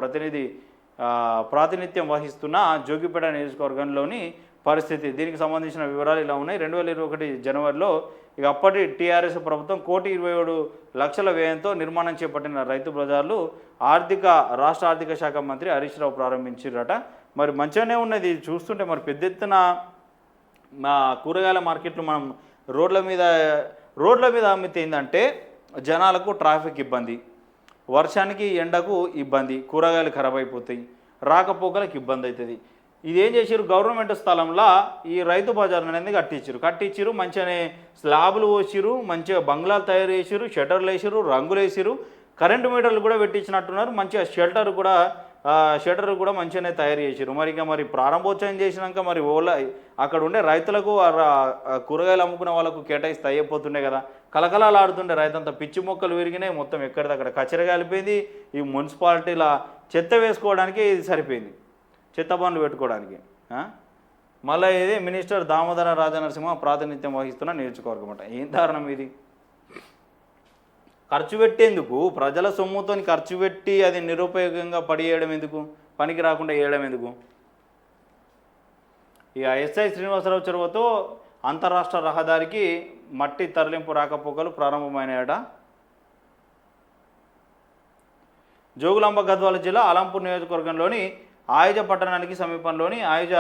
ప్రాతినిధ్యం వహిస్తున్న జోగిపేట నియోజకవర్గంలోని పరిస్థితి. దీనికి సంబంధించిన వివరాలు ఇలా ఉన్నాయి. 2021 జనవరిలో ఇక అప్పటి టీఆర్ఎస్ ప్రభుత్వం 1,27,00,000 వ్యయంతో నిర్మాణం చేపట్టిన రైతు బజార్లు రాష్ట్ర ఆర్థిక శాఖ మంత్రి హరీష్ రావు ప్రారంభించారట. మరి మంచిగానే ఉన్నది చూస్తుంటే. మరి పెద్ద ఎత్తున కూరగాయల మార్కెట్లు మనం రోడ్ల మీద అమ్మితే ఏంటంటే జనాలకు ట్రాఫిక్ ఇబ్బంది, వర్షానికి ఎండకు ఇబ్బంది, కూరగాయలు ఖరాబ్ అయిపోతాయి, రాకపోకలకు ఇబ్బంది అవుతుంది. ఇదేం చేసారు, గవర్నమెంట్ స్థలంలో ఈ రైతు బజార్ అనేది కట్టించారు మంచిగానే స్లాబులు పోసిరు, మంచిగా బంగ్లాలు తయారు చేసిరు, షటర్లు వేసిరు, రంగులు వేసిరు, కరెంటు మీటర్లు కూడా పెట్టించినట్టున్నారు. మంచిగా షటర్ కూడా మంచిగానే తయారు చేసారు. మరి ప్రారంభోత్సవం చేసినాక మరి అక్కడ ఉండే రైతులకు కూరగాయలు అమ్ముకునే వాళ్ళకు కేటాయిస్తే అయిపోతుండే కదా. కలకలాలు ఆడుతుండే రైతంతా, పిచ్చి మొక్కలు విరిగినాయి, మొత్తం ఎక్కడిదక్కడ కచ్చర కాలిపోయింది. ఈ మున్సిపాలిటీల చెత్త వేసుకోవడానికి ఇది సరిపోయింది, చెత్త బండ్లు పెట్టుకోవడానికి. మళ్ళీ ఇది మినిస్టర్ దామోదర రాజనరసింహ ప్రాతినిధ్యం వహిస్తున్న నియోజకవర్గం అంట. ఏం దారుణం ఇది? ఖర్చు పెట్టేందుకు, ప్రజల సొమ్ముతో ఖర్చు పెట్టి అది నిరుపయోగంగా పడివేయడం ఎందుకు, పనికి రాకుండా వేయడం ఎందుకు? ఇక ఎస్ఐ శ్రీనివాసరావు చొరవతో అంతరాష్ట్ర రహదారికి మట్టి తరలింపు రాకపోకలు ప్రారంభమైనాయట. జోగులాంబ గద్వాల జిల్లా అలంపూర్ నియోజకవర్గంలోని ఆయజ పట్టణానికి సమీపంలోని ఆయజ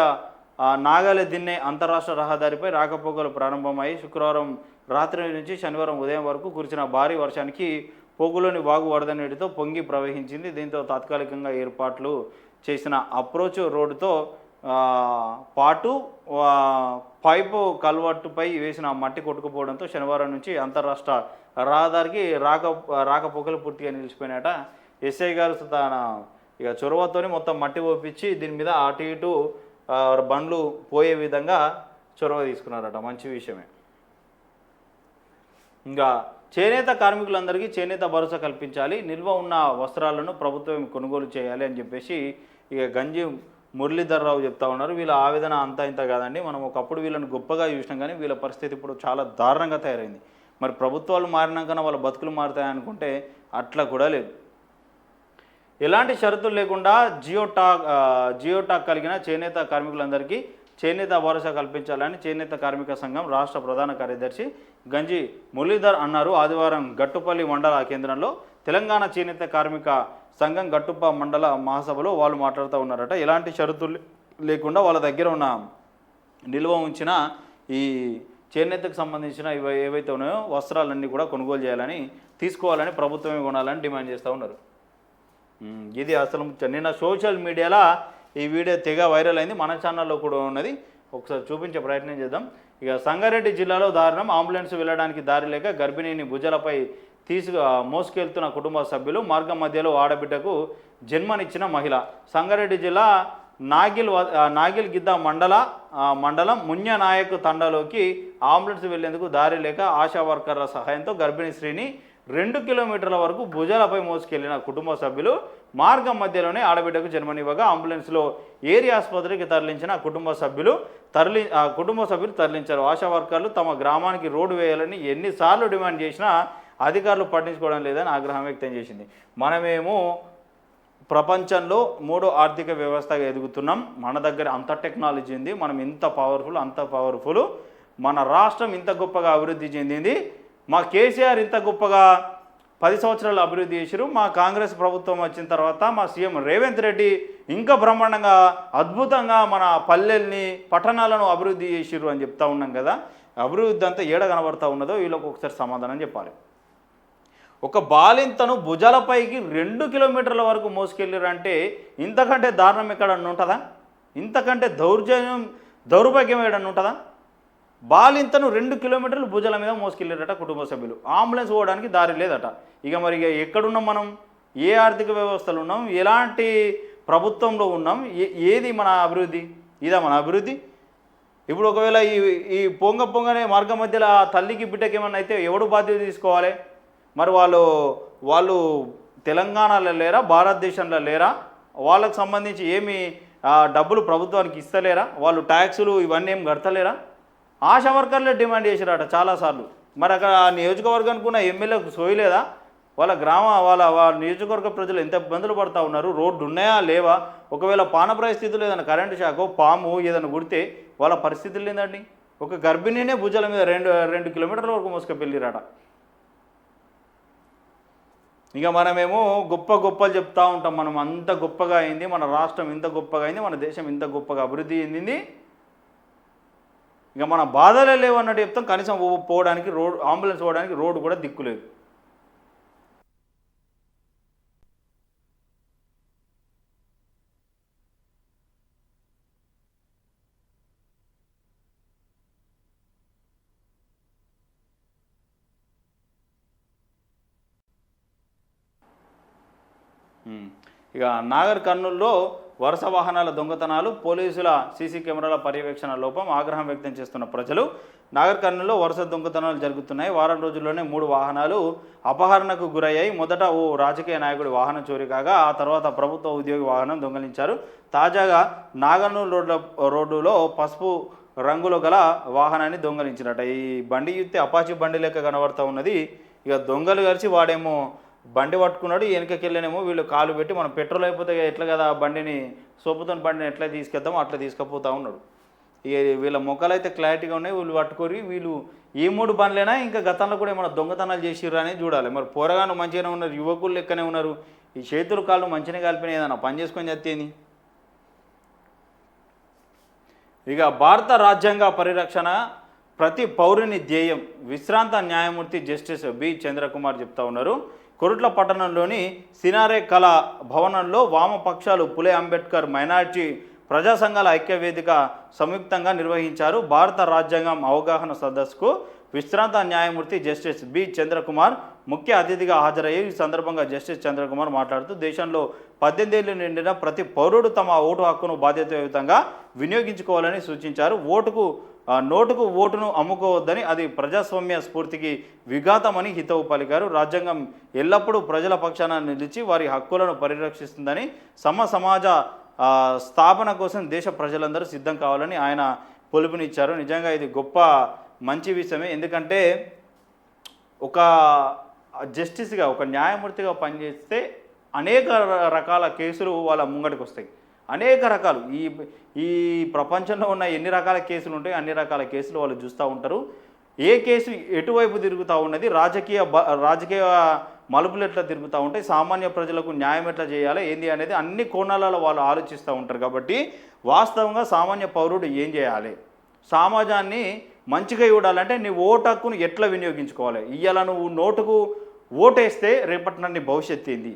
నాగాలే దిన్నే అంతరాష్ట్ర రహదారిపై రాకపోకలు ప్రారంభమై శుక్రవారం రాత్రి నుంచి శనివారం ఉదయం వరకు కురిసిన భారీ వర్షానికి పోగులోని వాగు వరద నీటితో పొంగి ప్రవహించింది. దీంతో తాత్కాలికంగా ఏర్పాట్లు చేసిన అప్రోచ్ రోడ్డుతో పాటు పైపు కల్వర్టుపై వేసిన మట్టి కొట్టుకుపోవడంతో శనివారం నుంచి అంతరాష్ట్ర రహదారికి రాకపోకలు పూర్తిగా నిలిచిపోయినట. ఎస్ఐ గారు తన చొరవతోని మొత్తం మట్టి ఓపించి దీని మీద అటు ఇటు బండ్లు పోయే విధంగా చొరవ తీసుకున్నారట. మంచి విషయమే. ఇంకా చేనేత కార్మికులందరికీ చేనేత భరోసా కల్పించాలి, నిల్వ ఉన్న వస్త్రాలను ప్రభుత్వం కొనుగోలు చేయాలి అని చెప్పేసి ఇక గంజి మురళీధర్రావు చెప్తా ఉన్నారు. వీళ్ళ ఆవేదన అంతా ఇంత కాదండి. మనం ఒకప్పుడు వీళ్ళని గొప్పగా చూసినాం, కానీ వీళ్ళ పరిస్థితి ఇప్పుడు చాలా దారుణంగా తయారైంది. మరి ప్రభుత్వాలు మారినాకన్నా వాళ్ళ బతుకులు మారుతాయనుకుంటే అట్లా కూడా లేదు. ఎలాంటి షరతులు లేకుండా జియోటాక్ కలిగిన చేనేత కార్మికులందరికీ చేనేత భరోసా కల్పించాలని చేనేత కార్మిక సంఘం రాష్ట్ర ప్రధాన కార్యదర్శి గంజి మురళీధర్ అన్నారు. ఆదివారం గట్టుపల్లి మండల కేంద్రంలో తెలంగాణ చేనేత కార్మిక సంఘం గట్టుప్ప మండల మహాసభలో వాళ్ళు మాట్లాడుతూ ఉన్నారట. ఎలాంటి షరతులు లేకుండా వాళ్ళ దగ్గర ఉన్న నిల్వ ఉంచిన ఈ చేనేతకు సంబంధించిన ఏవైతే ఉన్నాయో వస్త్రాలన్నీ కూడా కొనుగోలు చేయాలని, తీసుకోవాలని, ప్రభుత్వమే కొనాలని డిమాండ్ చేస్తూ ఉన్నారు. ఇది అసలు నిన్న సోషల్ మీడియాలో ఈ వీడియో తెగ వైరల్ అయింది. మన ఛానల్లో కూడా ఉన్నది, ఒకసారి చూపించే ప్రయత్నం చేద్దాం. ఇక సంగారెడ్డి జిల్లాలో దారుణం, అంబులెన్స్ వెళ్ళడానికి దారి లేక గర్భిణిని భుజాలపై మోసుకెళ్తున్న కుటుంబ సభ్యులు, మార్గం మధ్యలో ఆడబిడ్డకు జన్మనిచ్చిన మహిళ. సంగారెడ్డి జిల్లా నాగిల్ గిద్ద మండలం మున్యనాయక్ తండాలోకి అంబులెన్స్ వెళ్లేందుకు దారి లేక ఆశా వర్కర్ల సహాయంతో గర్భిణీ స్త్రీని 2 కిలోమీటర్ల వరకు భుజాలపై మోసుకెళ్లిన కుటుంబ సభ్యులు మార్గం మధ్యలోనే ఆడబిడ్డకు జన్మనివ్వగా అంబులెన్స్లో ఏరియా ఆసుపత్రికి తరలించిన కుటుంబ సభ్యులు తరలించారు. ఆశా వర్కర్లు తమ గ్రామానికి రోడ్డు వేయాలని ఎన్నిసార్లు డిమాండ్ చేసినా అధికారులు పట్టించుకోవడం లేదని ఆగ్రహం వ్యక్తం చేసింది. మనమేమో ప్రపంచంలో 3వ ఆర్థిక వ్యవస్థగా ఎదుగుతున్నాం, మన దగ్గర అంత టెక్నాలజీ ఉంది, మనం ఇంత పవర్ఫుల్, మన రాష్ట్రం ఇంత గొప్పగా అభివృద్ధి చెందింది, మా కేసీఆర్ ఇంత గొప్పగా 10 సంవత్సరాలు అభివృద్ధి చేశారు, మా కాంగ్రెస్ ప్రభుత్వం వచ్చిన తర్వాత మా సీఎం రేవంత్ రెడ్డి ఇంకా బ్రహ్మాండంగా అద్భుతంగా మన పల్లెల్ని పట్టణాలను అభివృద్ధి చేసిరు అని చెప్తా ఉన్నాం కదా. అభివృద్ధి అంతా ఏడ కనబడతా ఉన్నదో వీళ్ళకి ఒకసారి సమాధానం చెప్పాలి. ఒక బాలింతను భుజాలపైకి 2 కిలోమీటర్ల వరకు మోసుకెళ్ళారంటే ఇంతకంటే దారుణం ఎక్కడన్నా ఉంటుందా? ఇంతకంటే దౌర్భాగ్యం ఏడన్నా ఉంటుందా? బాలింతను 2 కిలోమీటర్లు భుజాల మీద మోసుకెళ్ళారట కుటుంబ సభ్యులు. అంబులెన్స్ పోవడానికి దారి లేదట. ఇక మరి ఎక్కడున్నాం మనం? ఏ ఆర్థిక వ్యవస్థలు ఉన్నాం? ఎలాంటి ప్రభుత్వంలో ఉన్నాం? ఏది మన అభివృద్ధి? ఇదా మన అభివృద్ధి? ఇప్పుడు ఒకవేళ ఈ పొంగనే మార్గం మధ్యలో తల్లికి బిడ్డకి ఏమన్నా అయితే ఎవడు బాధ్యత తీసుకోవాలి? మరి వాళ్ళు తెలంగాణలో లేరా, భారతదేశంలో లేరా? వాళ్ళకు సంబంధించి ఏమి డబ్బులు ప్రభుత్వానికి ఇస్తలేరా? వాళ్ళు ట్యాక్సులు ఇవన్నీ ఏం కడతలేరా? ఆశా వర్కర్లే డిమాండ్ చేశారట చాలాసార్లు. మరి అక్కడ ఆ నియోజకవర్గానికి ఉన్న ఎమ్మెల్యేకు సోయలేదా? వాళ్ళ నియోజకవర్గ ప్రజలు ఎంత ఇబ్బందులు పడుతూ ఉన్నారు? రోడ్డు ఉన్నాయా లేవా? ఒకవేళ పానప్రాయ స్థితిలో ఏదైనా కరెంటు షాకో పాము ఏదైనా కుడితే వాళ్ళ పరిస్థితులు ఏందండి? ఒక గర్భిణీనే భుజాల మీద 2 కిలోమీటర్ల వరకు మోసుకెళ్ళిరాట. ఇక మనమేమో గొప్పలు చెప్తూ ఉంటాం, మనం అంత గొప్పగా అయింది, మన రాష్ట్రం ఇంత గొప్పగా అయింది, మన దేశం ఇంత గొప్పగా అభివృద్ధి చెందింది, ఇక మన బాధలే లేవన్నట్టు చెప్తాం. కనీసం పోవడానికి అంబులెన్స్ పోవడానికి రోడ్డు కూడా దిక్కులేదు. ఇక నాగర్ కర్నూలులో వరుస వాహనాల దొంగతనాలు, పోలీసుల సీసీ కెమెరాల పర్యవేక్షణ లోపం, ఆగ్రహం వ్యక్తం చేస్తున్న ప్రజలు. నాగర్ కర్నూలులో వరుస దొంగతనాలు జరుగుతున్నాయి. వారం రోజుల్లోనే 3 వాహనాలు అపహరణకు గురయ్యాయి. మొదట ఓ రాజకీయ నాయకుడి వాహనం చోరీ కాగా ఆ తర్వాత ప్రభుత్వ ఉద్యోగి వాహనం దొంగలించారు. తాజాగా నాగర్నూలు రోడ్డులో పసుపు రంగులో గల వాహనాన్ని దొంగలించినట్ట. ఈ బండి చూస్తే అపాచీ బండి లెక్క కనబడుతూ ఉన్నది. ఇక దొంగలు కలిసి వాడేమో బండి పట్టుకున్నాడు, వెనకకెళ్ళనేమో వీళ్ళు కాలు పెట్టి మనం పెట్రోల్ అయిపోతే ఎట్లా కదా బండిని సోపుతో బండిని ఎట్లా తీసుకెళ్తామో అట్లా తీసుకుపోతూ ఉన్నాడు. ఇక వీళ్ళ మొక్కలు అయితే క్లారిటీగా ఉన్నాయి. వీళ్ళు పట్టుకొని వీళ్ళు ఈ 3 బండ్లైనా ఇంకా గతంలో కూడా ఏమైనా దొంగతనాలు చేసిర్రు అనేది చూడాలి. మరి పోరగాను మంచిగానే ఉన్నారు, యువకులు లెక్కనే ఉన్నారు, ఈ చేతులు కాళ్ళు మంచిగానే కలిపిన ఏదన్నా పని చేసుకొని చేస్తేంది. ఇక భారత రాజ్యాంగ పరిరక్షణ ప్రతి పౌరుని ధ్యేయం, విశ్రాంత న్యాయమూర్తి జస్టిస్ బి చంద్రకుమార్ చెప్తా ఉన్నారు. కొరుట్ల పట్టణంలోని సినారే కళా భవనంలో వామపక్షాలు పులే అంబేద్కర్ మైనార్టీ ప్రజా సంఘాల ఐక్యవేదిక సంయుక్తంగా నిర్వహించారు భారత రాజ్యాంగం అవగాహన సదస్సుకు. విశ్రాంత న్యాయమూర్తి జస్టిస్ బి చంద్రకుమార్ ముఖ్య అతిథిగా హాజరయ్యి ఈ సందర్భంగా జస్టిస్ చంద్రకుమార్ మాట్లాడుతూ దేశంలో 18 ఏళ్లు నిండిన ప్రతి పౌరుడు తమ ఓటు హక్కును బాధ్యతాయుతంగా వినియోగించుకోవాలని సూచించారు. నోటుకు ఓటును అమ్ముకోవద్దని, అది ప్రజాస్వామ్య స్ఫూర్తికి విఘాతమని హితవు పలికారు. రాజ్యాంగం ఎల్లప్పుడూ ప్రజల పక్షాన నిలిచి వారి హక్కులను పరిరక్షిస్తుందని, సమాజ స్థాపన కోసం దేశ ప్రజలందరూ సిద్ధం కావాలని ఆయన పిలుపునిచ్చారు. నిజంగా ఇది గొప్ప మంచి విషయమే. ఎందుకంటే ఒక జస్టిస్గా, ఒక న్యాయమూర్తిగా పనిచేస్తే అనేక రకాల కేసులు వాళ్ళ ముంగడికి వస్తాయి. అనేక రకాలు ఈ ప్రపంచంలో ఉన్న ఎన్ని రకాల కేసులు ఉంటాయి అన్ని రకాల కేసులు వాళ్ళు చూస్తూ ఉంటారు. ఏ కేసు ఎటువైపు తిరుగుతూ ఉన్నది, రాజకీయ మలుపులు ఎట్లా తిరుగుతూ ఉంటాయి, సామాన్య ప్రజలకు న్యాయం ఎట్లా చేయాలి ఏంది అనేది అన్ని కోణాలలో వాళ్ళు ఆలోచిస్తూ ఉంటారు. కాబట్టి వాస్తవంగా సామాన్య పౌరుడు ఏం చేయాలి, సమాజాన్ని మంచిగా చూడాలంటే నీ ఓటు హక్కును ఎట్లా వినియోగించుకోవాలి. ఇవాళ నువ్వు నోటుకు ఓటేస్తే రేపటి నీ భవిష్యత్తు ఏంది,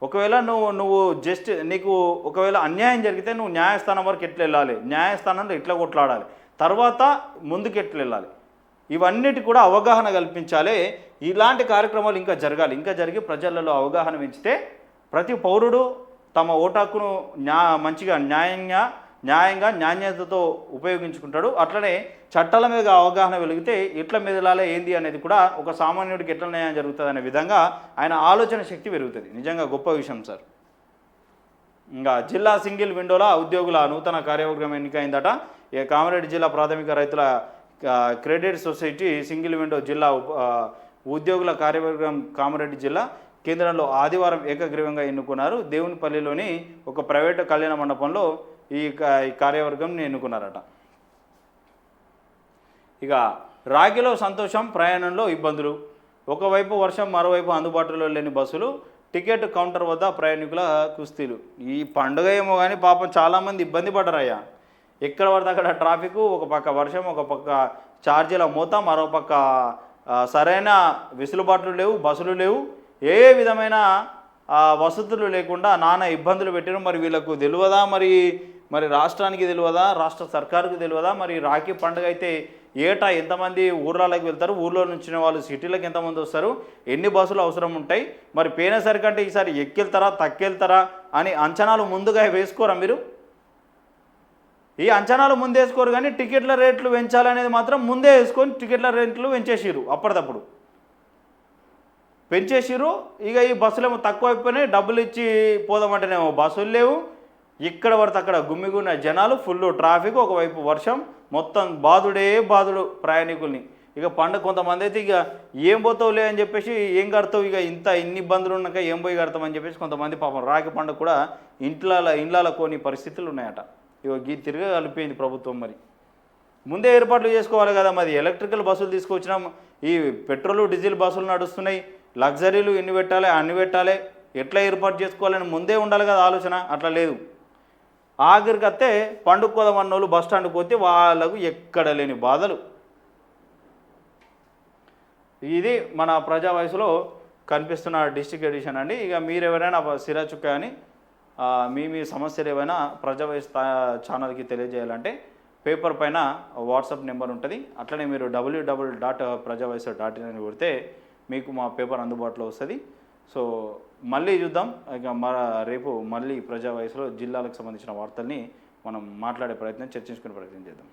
ఒకవేళ నువ్వు జస్ట్ నీకు ఒకవేళ అన్యాయం జరిగితే నువ్వు న్యాయస్థానం వరకు ఎట్లా వెళ్ళాలి, న్యాయస్థానంలో ఎట్లా కొట్లాడాలి, తర్వాత ముందుకు ఎట్లా వెళ్ళాలి, ఇవన్నిటి కూడా అవగాహన కల్పించాలి. ఇలాంటి కార్యక్రమాలు ఇంకా జరగాలి. ఇంకా జరిగి ప్రజలలో అవగాహన పెంచితే ప్రతి పౌరుడు తమ ఓటు హక్కును మంచిగా న్యాయంగా నాణ్యతతో ఉపయోగించుకుంటాడు. అట్లనే చట్టాల మీద అవగాహన వెలిగితే ఎట్లా మెదలాలే ఏంది అనేది కూడా ఒక సామాన్యుడికి ఎట్లా న్యాయం జరుగుతుంది అనే విధంగా ఆయన ఆలోచన శక్తి పెరుగుతుంది. నిజంగా గొప్ప విషయం సార్. ఇంకా జిల్లా సింగిల్ విండోల ఉద్యోగుల నూతన కార్యవర్గం ఎన్నికైందట. కామారెడ్డి జిల్లా ప్రాథమిక రైతుల క్రెడిట్ సొసైటీ సింగిల్ విండో జిల్లా ఉద్యోగుల కార్యవర్గం కామారెడ్డి జిల్లా కేంద్రంలో ఆదివారం ఏకగ్రీవంగా ఎన్నుకున్నారు. దేవునిపల్లిలోని ఒక ప్రైవేటు కళ్యాణ మండపంలో ఈ కార్యవర్గంని ఎన్నుకున్నారట. ఇక రాగిలో సంతోషం, ప్రయాణంలో ఇబ్బందులు. ఒకవైపు వర్షం, మరోవైపు అందుబాటులో లేని బస్సులు, టికెట్ కౌంటర్ వద్ద ప్రయాణికుల కుస్తీలు. ఈ పండుగ ఏమో కానీ పాపం చాలామంది ఇబ్బంది పడ్డారయ్యా. ఎక్కడ పడితే అక్కడ ట్రాఫిక్, ఒక పక్క వర్షం, ఒక పక్క ఛార్జీల మూత, మరో పక్క సరైన వెసులుబాట్లు లేవు, బస్సులు లేవు, ఏ విధమైన వసతులు లేకుండా నానా ఇబ్బందులు పెట్టారు. మరి వీళ్ళకు తెలియదా, మరి రాష్ట్రానికి తెలియదా, రాష్ట్ర సర్కారుకు తెలియదా, మరి రాఖీ పండుగ అయితే ఏటా ఎంతమంది ఊర్లలోకి వెళ్తారు, ఊర్లో నుంచి వాళ్ళు సిటీలకు ఎంతమంది వస్తారు, ఎన్ని బస్సులు అవసరం ఉంటాయి, మరి పోయినసరికంటే ఈసారి ఎక్కెళ్తారా తక్కెళ్తారా అని అంచనాలు ముందుగా వేసుకోరా మీరు? ఈ అంచనాలు ముందే వేసుకోరు కానీ టికెట్ల రేట్లు పెంచాలనేది మాత్రం ముందే వేసుకొని టికెట్ల రేట్లు పెంచేసిరు. అప్పటిదప్పుడు పెంచేసిరు. ఇక ఈ బస్సులేమో తక్కువ అయిపోయినాయి, డబ్బులు ఇచ్చి పోదామంటేనేమో బస్సులు లేవు, ఇక్కడ పడితే అక్కడ గుమ్మిగున్న జనాలు, ఫుల్ ట్రాఫిక్, ఒకవైపు వర్షం, మొత్తం బాధుడు ప్రయాణికుల్ని. ఇక పండుగ కొంతమంది అయితే ఇక ఏం పోతావులే అని చెప్పేసి ఏం కడతావు, ఇక ఇన్ని ఇబ్బందులు ఉన్నాక ఏం పోయి కడతామని చెప్పేసి కొంతమంది పాపం రాఖీ పండుగ కూడా ఇండ్లలో కొన్ని పరిస్థితులు ఉన్నాయట. ఇక తిరిగి కలిపోయింది ప్రభుత్వం. మరి ముందే ఏర్పాట్లు చేసుకోవాలి కదా. మరి ఎలక్ట్రికల్ బస్సులు తీసుకొచ్చినాం, ఈ పెట్రోలు డీజిల్ బస్సులు నడుస్తున్నాయి, లగ్జరీలు ఎన్ని పెట్టాలి అన్ని పెట్టాలి, ఎట్లా ఏర్పాటు చేసుకోవాలని ముందే ఉండాలి కదా ఆలోచన. అట్లా లేదు. ఆఖరికి వస్తే పండుగ కోదమన్నోళ్ళు బస్ స్టాండ్కి పోతే వాళ్ళకు ఎక్కడ లేని బాధలు. ఇది మన ప్రజా వయసులో కనిపిస్తున్న డిస్ట్రిక్ట్ ఎడిషన్ అండి. ఇక మీరు ఎవరైనా సిరా చుక్క అని మీ సమస్యలు ఏమైనా ప్రజా వయసు ఛానల్కి తెలియజేయాలంటే పేపర్ పైన వాట్సాప్ నెంబర్ ఉంటుంది. అట్లనే మీరు www.prajavaisu.in అని కొడితే మీకు మా పేపర్ అందుబాటులో వస్తుంది. సో మళ్ళీ చూద్దాం. ఇక రేపు మళ్ళీ ప్రజా వయసులో జిల్లాలకు సంబంధించిన వార్తల్ని మనం మాట్లాడే ప్రయత్నం, చర్చించుకునే ప్రయత్నం చేద్దాం.